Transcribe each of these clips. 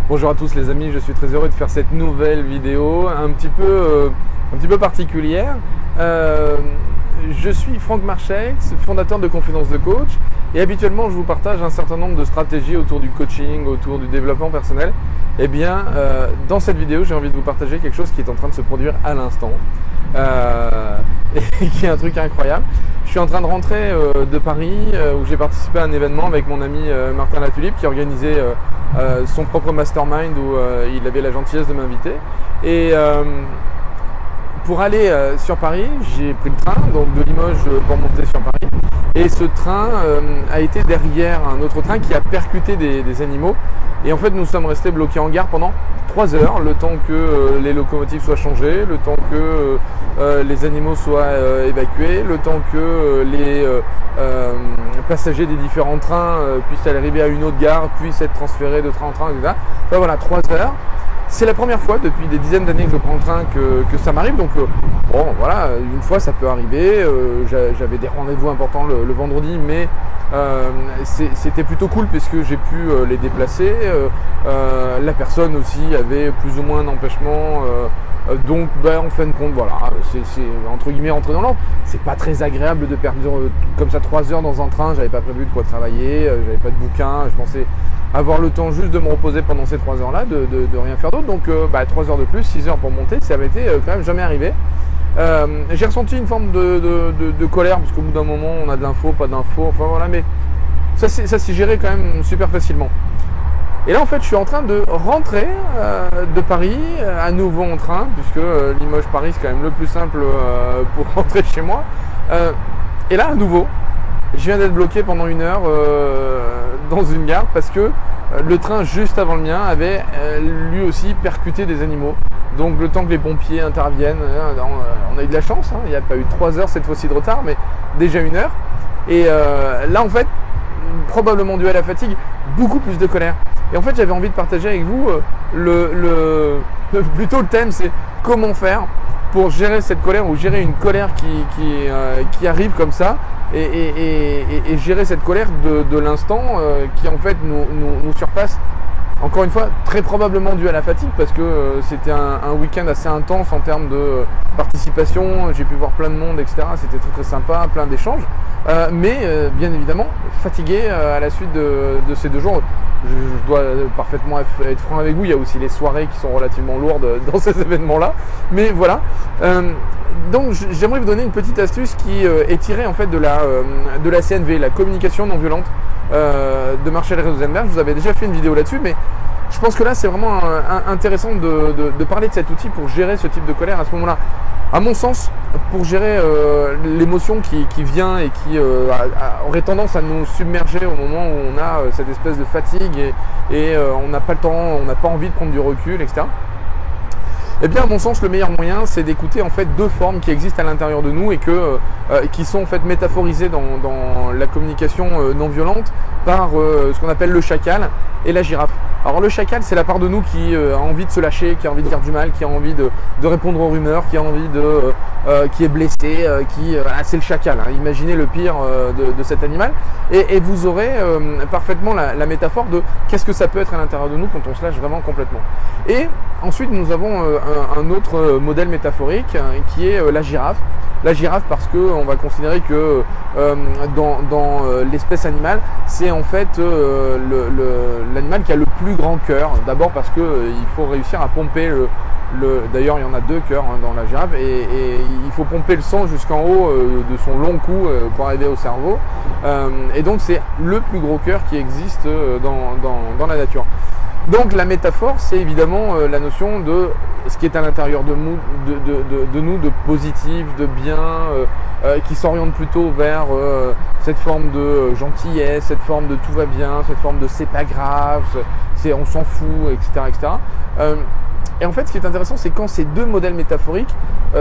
Bonjour à tous les amis, je suis très heureux de faire cette nouvelle vidéo un petit peu particulière. Je suis Franck Marchex, fondateur de Confidence de Coach, et habituellement je vous partage un certain nombre de stratégies autour du coaching, autour du développement personnel. Et bien dans cette vidéo j'ai envie de vous partager quelque chose qui est en train de se produire à l'instant et qui est un truc incroyable. Je suis en train de rentrer de Paris où j'ai participé à un événement avec mon ami Martin Latulippe qui organisait son propre mastermind où il avait la gentillesse de m'inviter. Et pour aller sur Paris, j'ai pris le train donc de Limoges pour monter sur Paris. Et ce train a été derrière un autre train qui a percuté des animaux. Et en fait, nous sommes restés bloqués en gare pendant 3 heures, le temps que les locomotives soient changées, le temps que les animaux soient évacués, le temps que les passagers des différents trains puissent arriver à une autre gare, puissent être transférés de train en train, etc. Enfin, voilà, 3 heures. C'est la première fois depuis des dizaines d'années que je prends le train que ça m'arrive. Donc bon, voilà, une fois ça peut arriver. J'avais des rendez-vous importants le vendredi, mais c'était plutôt cool puisque j'ai pu les déplacer. La personne aussi avait plus ou moins un empêchement. Donc en fin de compte, voilà, c'est entre guillemets rentré dans l'ordre. C'est pas très agréable de perdre comme ça 3 heures dans un train. J'avais pas prévu de quoi travailler, j'avais pas de bouquin. Je pensais avoir le temps juste de me reposer pendant ces 3 heures là, de rien faire d'autre. Donc 3 heures de plus, 6 heures pour monter, ça avait été quand même jamais arrivé. J'ai ressenti une forme de colère parce qu'au bout d'un moment on a de l'info, pas d'info, enfin voilà, mais ça s'est géré quand même super facilement. Et là en fait je suis en train de rentrer de Paris à nouveau en train, puisque Limoges-Paris c'est quand même le plus simple pour rentrer chez moi. Et là à nouveau, je viens d'être bloqué pendant 1 heure dans une gare parce que le train juste avant le mien avait lui aussi percuté des animaux. Donc le temps que les pompiers interviennent, on a eu de la chance, hein, il n'y a pas eu 3 heures cette fois-ci de retard, mais déjà 1 heure. Et là en fait, probablement dû à la fatigue, beaucoup plus de colère. Et en fait j'avais envie de partager avec vous plutôt le thème, c'est comment faire pour gérer cette colère ou gérer une colère qui arrive comme ça et gérer cette colère de l'instant qui en fait nous surpasse. Encore une fois, très probablement dû à la fatigue parce que c'était un week-end assez intense en termes de participation. J'ai pu voir plein de monde, etc. C'était très très sympa, plein d'échanges. Mais bien évidemment, fatigué à la suite de ces 2 jours. Je dois parfaitement être franc avec vous. Il y a aussi les soirées qui sont relativement lourdes dans ces événements-là. Mais voilà. Donc j'aimerais vous donner une petite astuce qui est tirée en fait de la CNV, la communication non violente de Marshall Rosenberg. Je vous avais déjà fait une vidéo là-dessus, mais je pense que là c'est vraiment intéressant de parler de cet outil pour gérer ce type de colère à ce moment-là. À mon sens, pour gérer l'émotion qui vient et qui aurait tendance à nous submerger au moment où on a cette espèce de fatigue et on n'a pas le temps, on n'a pas envie de prendre du recul, etc. Eh bien, à mon sens, le meilleur moyen, c'est d'écouter en fait 2 formes qui existent à l'intérieur de nous et qui sont en fait métaphorisées dans la communication non violente par ce qu'on appelle le chacal et la girafe. Alors le chacal, c'est la part de nous qui a envie de se lâcher, qui a envie de dire du mal, qui a envie de répondre aux rumeurs, qui a envie qui est blessé, c'est le chacal. Hein. Imaginez le pire de cet animal et vous aurez parfaitement la métaphore de qu'est-ce que ça peut être à l'intérieur de nous quand on se lâche vraiment complètement. Et ensuite, nous avons un autre modèle métaphorique qui est la girafe. La girafe parce qu'on va considérer que dans l'espèce animale, c'est en fait l'animal qui a le plus grand cœur. D'abord parce qu'il faut réussir à pomper d'ailleurs il y en a 2 cœurs dans la girafe et il faut pomper le sang jusqu'en haut de son long cou pour arriver au cerveau. Et donc c'est le plus gros cœur qui existe dans la nature. Donc la métaphore, c'est évidemment la notion de ce qui est à l'intérieur de nous, de positif, de bien, qui s'oriente plutôt vers cette forme de gentillesse, cette forme de tout va bien, cette forme de c'est pas grave, on s'en fout, etc. etc. Et en fait, ce qui est intéressant, c'est quand ces 2 modèles métaphoriques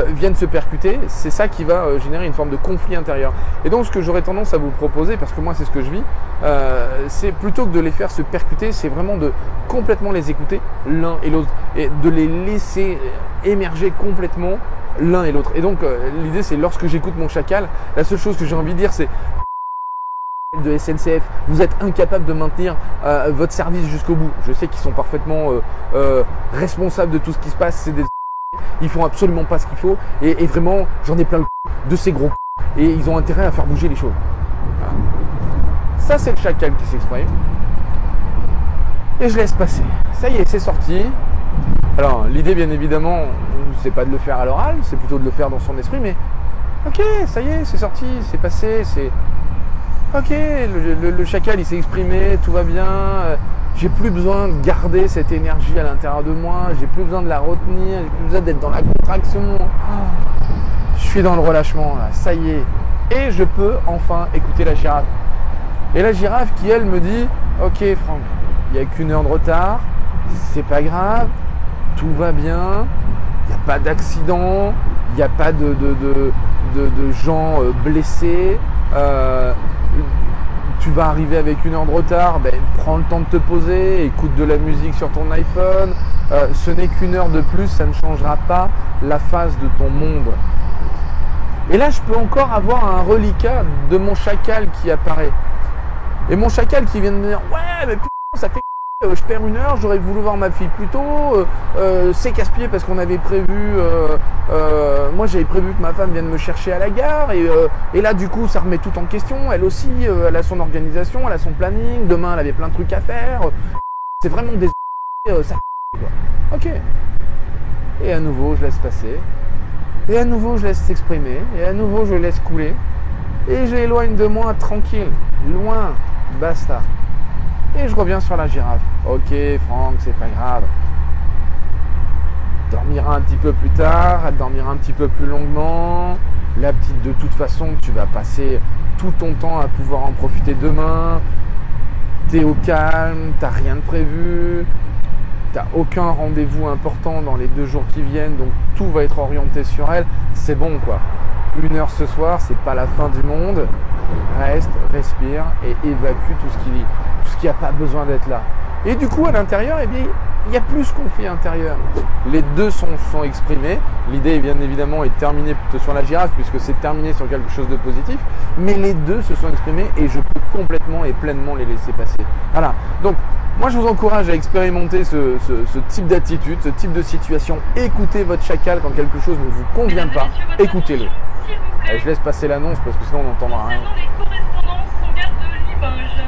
viennent se percuter, c'est ça qui va générer une forme de conflit intérieur. Et donc, ce que j'aurais tendance à vous proposer, parce que moi, c'est ce que je vis, c'est plutôt que de les faire se percuter, c'est vraiment de complètement les écouter l'un et l'autre, et de les laisser émerger complètement l'un et l'autre. Et donc, l'idée, c'est lorsque j'écoute mon chacal, la seule chose que j'ai envie de dire, c'est de SNCF, vous êtes incapable de maintenir votre service jusqu'au bout. Je sais qu'ils sont parfaitement responsables de tout ce qui se passe, c'est des ils font absolument pas ce qu'il faut et vraiment j'en ai plein le de ces gros et ils ont intérêt à faire bouger les choses. Voilà. Ça c'est le chacal qui s'exprime et je laisse passer. Ça y est, c'est sorti. Alors l'idée bien évidemment c'est pas de le faire à l'oral, c'est plutôt de le faire dans son esprit, mais ok, ça y est, c'est sorti, c'est passé, c'est ok, le chacal il s'est exprimé, tout va bien, j'ai plus besoin de garder cette énergie à l'intérieur de moi, j'ai plus besoin de la retenir, j'ai plus besoin d'être dans la contraction. Je suis dans le relâchement là, ça y est. Et je peux enfin écouter la girafe. Et la girafe qui elle me dit, ok Franck, il n'y a qu'une heure de retard, c'est pas grave, tout va bien, il n'y a pas d'accident, il n'y a pas de gens blessés. Tu vas arriver avec une heure de retard, ben, prends le temps de te poser, écoute de la musique sur ton iPhone. Ce n'est qu'une heure de plus, ça ne changera pas la face de ton monde. Et là, je peux encore avoir un reliquat de mon chacal qui apparaît. Et mon chacal qui vient de me dire « Ouais, mais putain, ça fait je perds une heure, j'aurais voulu voir ma fille plus tôt, c'est casse-pied parce qu'on avait prévu, moi j'avais prévu que ma femme vienne me chercher à la gare et là du coup ça remet tout en question, elle aussi, elle a son organisation, elle a son planning, demain elle avait plein de trucs à faire, c'est vraiment des ça quoi. Ok. Et à nouveau je laisse passer, et à nouveau je laisse s'exprimer, et à nouveau je laisse couler, et j'éloigne de moi tranquille, loin, basta. Et je reviens sur la girafe. Ok Franck, c'est pas grave. Dormira un petit peu plus tard, elle dormira un petit peu plus longuement. La petite, de toute façon, tu vas passer tout ton temps à pouvoir en profiter demain. T'es au calme, t'as rien de prévu. T'as aucun rendez-vous important dans les 2 jours qui viennent, donc tout va être orienté sur elle. C'est bon quoi. 1 heure ce soir, c'est pas la fin du monde. Reste, respire et évacue tout ce qui n'a pas besoin d'être là. Et du coup, à l'intérieur, eh bien, il y a plus conflit intérieur. Les deux sont exprimés. L'idée, bien évidemment, est de terminer plutôt sur la girafe, puisque c'est terminé sur quelque chose de positif. Mais les deux se sont exprimés et je peux complètement et pleinement les laisser passer. Voilà. Donc, moi, je vous encourage à expérimenter ce type d'attitude, ce type de situation. Écoutez votre chacal quand quelque chose ne vous convient pas. Écoutez-le. Allez, je laisse passer l'annonce parce que sinon on n'entendra rien. Les correspondances en gare de Limoges.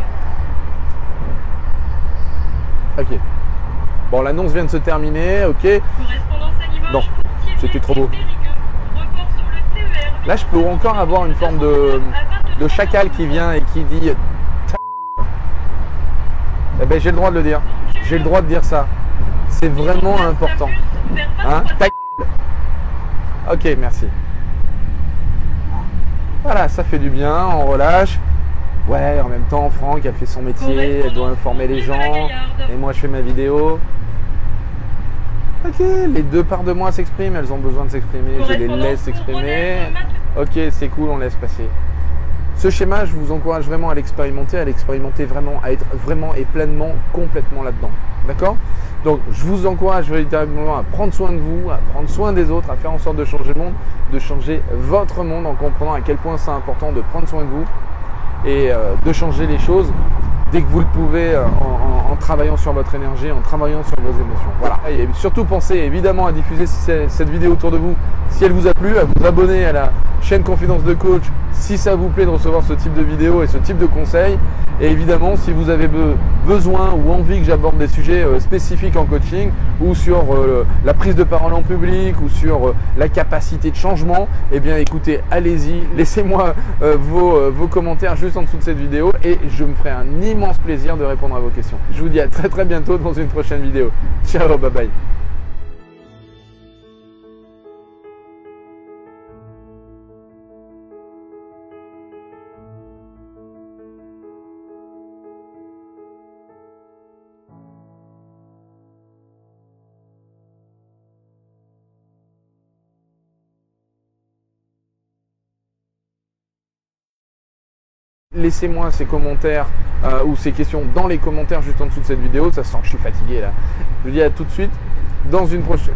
Ok. Bon, l'annonce vient de se terminer, ok. Correspondance à Limoges. Non, c'était trop beau. Là, je peux encore avoir une forme de chacal qui vient et qui dit... Eh ben, j'ai le droit de le dire. J'ai le droit de dire ça. C'est vraiment important. Hein? Ok, merci. Voilà, ça fait du bien, on relâche. Ouais, en même temps, Franck, elle fait son métier, elle doit informer les gens. Et moi, je fais ma vidéo. Ok, les deux parts de moi s'expriment, elles ont besoin de s'exprimer, je les laisse s'exprimer. Ok, c'est cool, on laisse passer. Ce schéma, je vous encourage vraiment à l'expérimenter vraiment, à être vraiment et pleinement, complètement là-dedans. D'accord? Donc, je vous encourage véritablement à prendre soin de vous, à prendre soin des autres, à faire en sorte de changer le monde, de changer votre monde en comprenant à quel point c'est important de prendre soin de vous et de changer les choses dès que vous le pouvez en travaillant sur votre énergie, en travaillant sur vos émotions. Voilà. Et surtout pensez évidemment à diffuser cette vidéo autour de vous si elle vous a plu, à vous abonner à la chaîne Confidence de Coach si ça vous plaît de recevoir ce type de vidéo et ce type de conseils. Et évidemment, si vous avez besoin ou envie que j'aborde des sujets spécifiques en coaching ou sur la prise de parole en public ou sur la capacité de changement, eh bien écoutez, allez-y, laissez-moi vos commentaires juste en dessous de cette vidéo et je me ferai un immense plaisir de répondre à vos questions. Je vous dis à très bientôt dans une prochaine vidéo. Ciao, bye bye. Laissez-moi ces commentaires ou ces questions dans les commentaires juste en dessous de cette vidéo. Ça sent que je suis fatigué là. Je vous dis à tout de suite dans une prochaine.